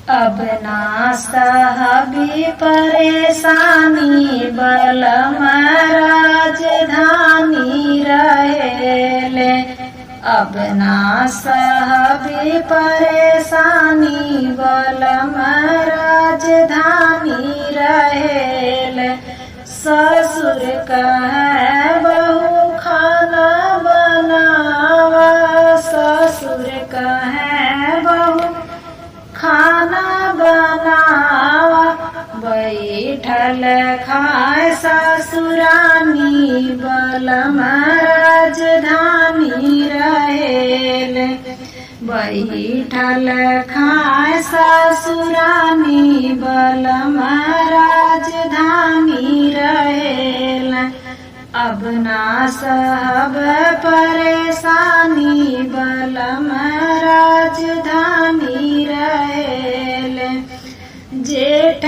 अब ना सहबी परेशानी बलम राजधानी रहेले। अब ना सहबी परेशानी बलम राजधानी रहेले। ससुर कहे बहू खाना बनावा, ससुर कहे बहू खाना बनावा। बैठल खाए ससुरानी बलम राजधानी रहेले। बैठल खाए ससुरानी बलम राजधानी रहेले। अब ना सब परेशानी बलम राजधानी रहेले। जेठ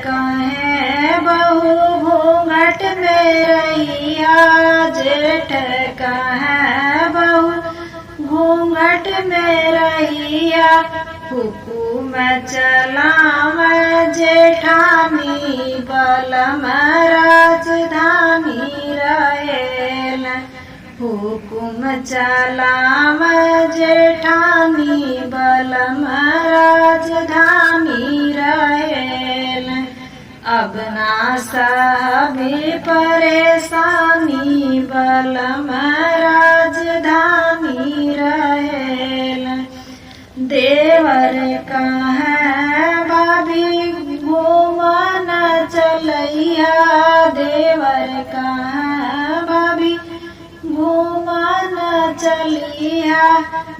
कहे बहू घूंघट में रहिया, जेठ कहे बहू घूंघट में रहिया। हुकुम चलाव जेठानी बलम राजधानी रहेले। हुकुम चलाव जेठानी बलम राजधानी रहेले। अब ना सहबी परेशानी बलम राजधानी रहेले। देवर कहे भाभी घूमन चलैया, देवर कहे भाभी घूमन चलिया।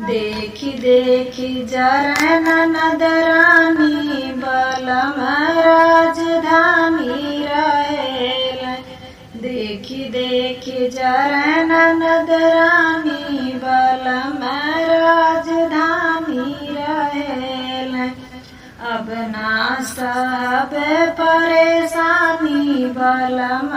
देखी देखी जरन नदरानी बलम राजधानी रहेले। देखी देखी जरन नदरानी बलम राजधानी रहेले। अब ना सब परेशानी बलम